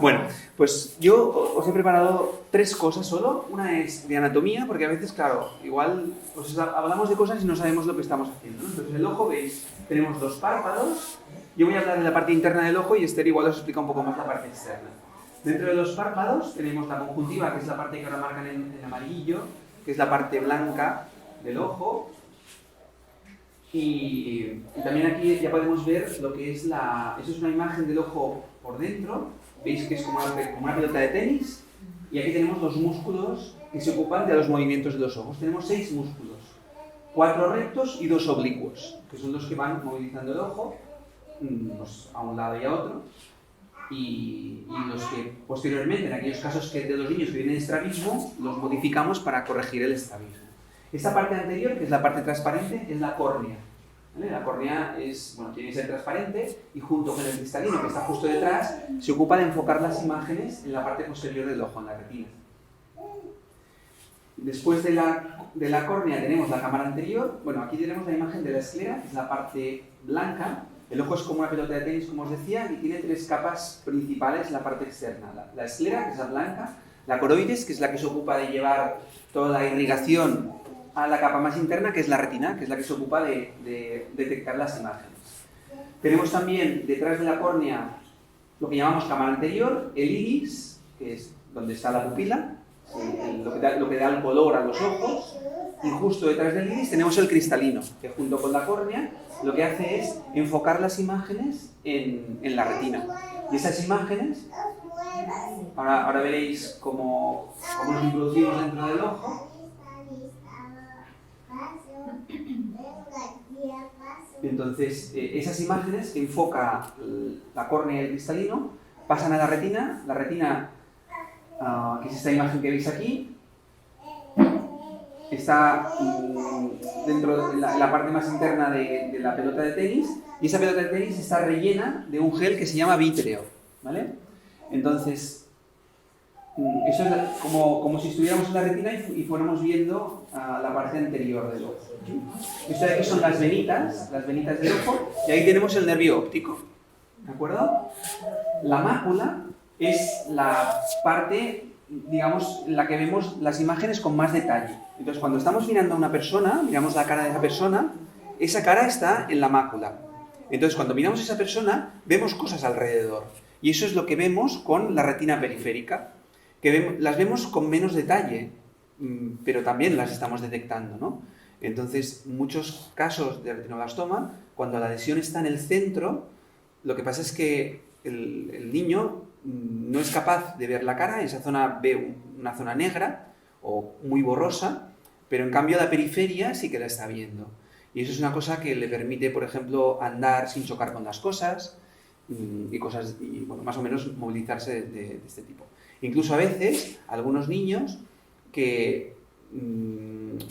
Bueno, pues yo os he preparado 3 cosas solo. Una es de anatomía, porque a veces, claro, igual pues hablamos de cosas y no sabemos lo que estamos haciendo, ¿no? Entonces, el ojo, veis, tenemos 2 párpados. Yo voy a hablar de la parte interna del ojo y Esther igual os explica un poco más la parte externa. Dentro de los párpados tenemos la conjuntiva, que es la parte que ahora marcan en amarillo, que es la parte blanca del ojo. Y también aquí ya podemos ver lo que es eso es una imagen del ojo por dentro. Veis que es como una pelota de tenis. Y aquí tenemos los músculos que se ocupan de los movimientos de los ojos. Tenemos 6 músculos, 4 rectos y 2 oblicuos, que son los que van movilizando el ojo pues, a un lado y a otro. Y los que posteriormente, en aquellos casos de los niños que tienen estrabismo, los modificamos para corregir el estrabismo. Esta parte anterior, que es la parte transparente, es la córnea. ¿Vale? La córnea tiene que ser transparente y junto con el cristalino, que está justo detrás, se ocupa de enfocar las imágenes en la parte posterior del ojo, en la retina. Después de la córnea tenemos la cámara anterior. Bueno, aquí tenemos la imagen de la esclera, que es la parte blanca. El ojo es como una pelota de tenis, como os decía, y tiene 3 capas principales en la parte externa. La esclera, que es la blanca, la coroides, que es la que se ocupa de llevar toda la irrigación a la capa más interna, que es la retina, que es la que se ocupa de detectar las imágenes. Tenemos también detrás de la córnea lo que llamamos cámara anterior, el iris, que es donde está la pupila, lo que da el color a los ojos, y justo detrás del iris tenemos el cristalino, que junto con la córnea lo que hace es enfocar las imágenes en la retina. Y esas imágenes, ahora veréis cómo nos introducimos dentro del ojo. Entonces, esas imágenes que enfoca la córnea y el cristalino pasan a la retina. La retina, que es esta imagen que veis aquí, está dentro de la parte más interna de la pelota de tenis, y esa pelota de tenis está rellena de un gel que se llama vítreo, ¿vale? Entonces, eso es como si estuviéramos en la retina y fuéramos viendo la parte anterior del ojo. Esto de aquí son las venitas del ojo, y ahí tenemos el nervio óptico, ¿de acuerdo? La mácula es la parte, digamos, en la que vemos las imágenes con más detalle. Entonces, cuando estamos mirando a una persona, miramos la cara de esa persona, esa cara está en la mácula. Entonces, cuando miramos a esa persona, vemos cosas alrededor. Y eso es lo que vemos con la retina periférica, que las vemos con menos detalle, pero también las estamos detectando, ¿no? Entonces, muchos casos de retinoblastoma, cuando la lesión está en el centro, lo que pasa es que el niño no es capaz de ver la cara, esa zona ve una zona negra o muy borrosa, pero en cambio la periferia sí que la está viendo. Y eso es una cosa que le permite, por ejemplo, andar sin chocar con las cosas y bueno, más o menos movilizarse de este tipo. Incluso a veces, algunos niños que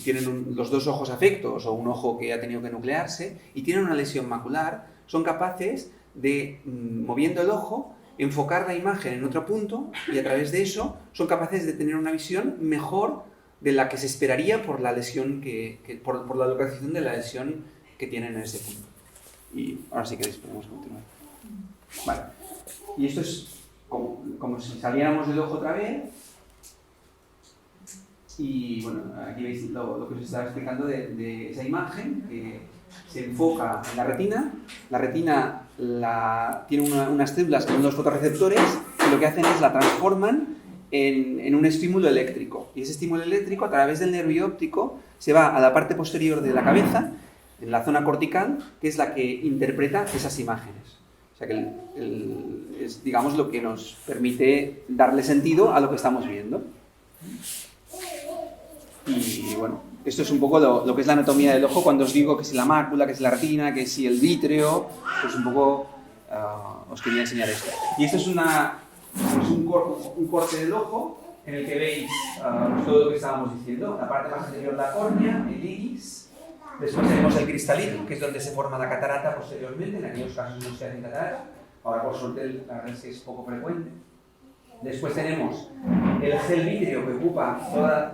tienen los 2 ojos afectos o un ojo que ha tenido que nuclearse y tienen una lesión macular, son capaces de, moviendo el ojo, enfocar la imagen en otro punto, y a través de eso son capaces de tener una visión mejor de la que se esperaría por la lesión por la localización de la lesión que tienen en ese punto. Y ahora sí que podemos continuar. Vale. Y esto es como si saliéramos del ojo otra vez. Y bueno, aquí veis lo que os estaba explicando de esa imagen que se enfoca en la retina. La retina tiene unas células que son los fotorreceptores, que lo que hacen es la transforman en un estímulo eléctrico. Y ese estímulo eléctrico, a través del nervio óptico, se va a la parte posterior de la cabeza, en la zona cortical, que es la que interpreta esas imágenes. O sea que es, digamos, lo que nos permite darle sentido a lo que estamos viendo. Y bueno, esto es un poco lo que es la anatomía del ojo. Cuando os digo que si la mácula, que si la retina, que si el vítreo, pues un poco os quería enseñar esto. Y esto es un corte del ojo en el que veis todo lo que estábamos diciendo. La parte más anterior, la córnea, el iris. Después tenemos el cristalino, que es donde se forma la catarata posteriormente. En aquellos casos no se hacen cataratas. Ahora, por suerte, la verdad es que es poco frecuente. Después tenemos el gel vítreo, que ocupa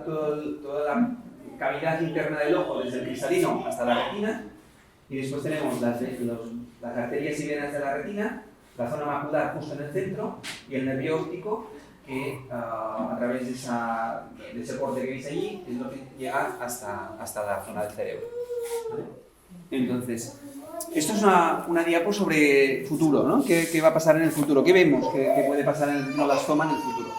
toda la cavidad interna del ojo, desde el cristalino hasta la retina. Y después tenemos las arterias y venas de la retina, la zona macular justo en el centro y el nervio óptico que a través de ese corte que veis allí es lo que llega hasta la zona del cerebro. ¿Vale? Entonces, esto es una diapo sobre futuro, ¿no? ¿Qué va a pasar en el futuro? ¿Qué vemos que puede pasar en el retinoblastoma en el futuro?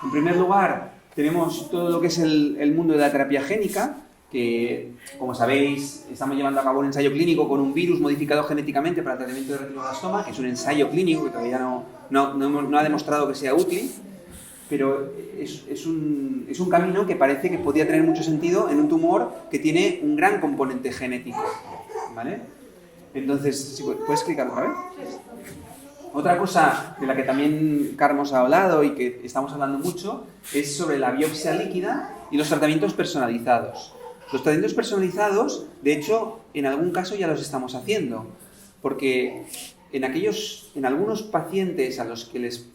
En primer lugar, tenemos todo lo que es el mundo de la terapia génica, que, como sabéis, estamos llevando a cabo un ensayo clínico con un virus modificado genéticamente para el tratamiento de retinoblastoma, que es un ensayo clínico que todavía no ha demostrado que sea útil, pero es un camino que parece que podría tener mucho sentido en un tumor que tiene un gran componente genético, ¿vale? Entonces, ¿puedes clicar otra vez? Otra cosa de la que también Carlos ha hablado y que estamos hablando mucho es sobre la biopsia líquida y los tratamientos personalizados. Los tratamientos personalizados, de hecho, en algún caso ya los estamos haciendo, porque en algunos pacientes a los que les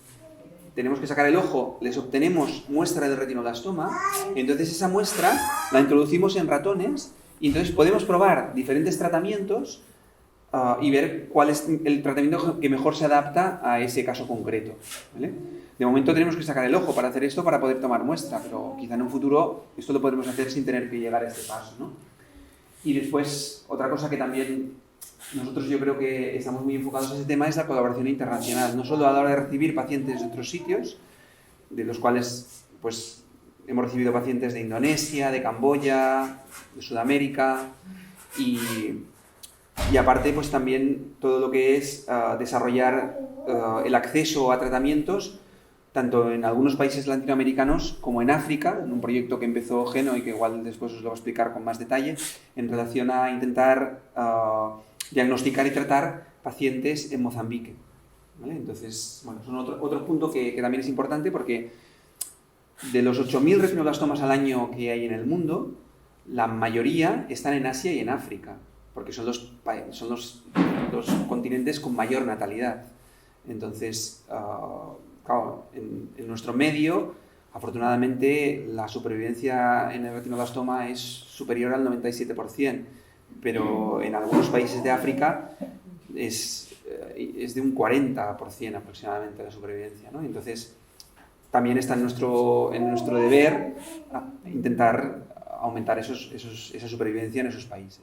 tenemos que sacar el ojo, les obtenemos muestra de retinoblastoma, entonces esa muestra la introducimos en ratones y entonces podemos probar diferentes tratamientos y ver cuál es el tratamiento que mejor se adapta a ese caso concreto, ¿vale? De momento tenemos que sacar el ojo para hacer esto, para poder tomar muestra, pero quizá en un futuro esto lo podremos hacer sin tener que llegar a este paso, ¿no? Y después, otra cosa que también nosotros yo creo que estamos muy enfocados en ese tema es la colaboración internacional, no solo a la hora de recibir pacientes de otros sitios, de los cuales pues hemos recibido pacientes de Indonesia, de Camboya, de Sudamérica y aparte pues también todo lo que es desarrollar el acceso a tratamientos tanto en algunos países latinoamericanos como en África, en un proyecto que empezó Geno y que igual después os lo voy a explicar con más detalle, en relación a intentar diagnosticar y tratar pacientes en Mozambique, ¿vale? Entonces, bueno, es otro punto que también es importante porque de los 8.000 retinoblastomas al año que hay en el mundo, la mayoría están en Asia y en África, porque son los continentes con mayor natalidad. Entonces, claro, en nuestro medio, afortunadamente, la supervivencia en el retinoblastoma es superior al 97%, pero en algunos países de África es de un 40% aproximadamente la supervivencia, ¿no? Entonces, también está en nuestro deber intentar aumentar esa supervivencia en esos países.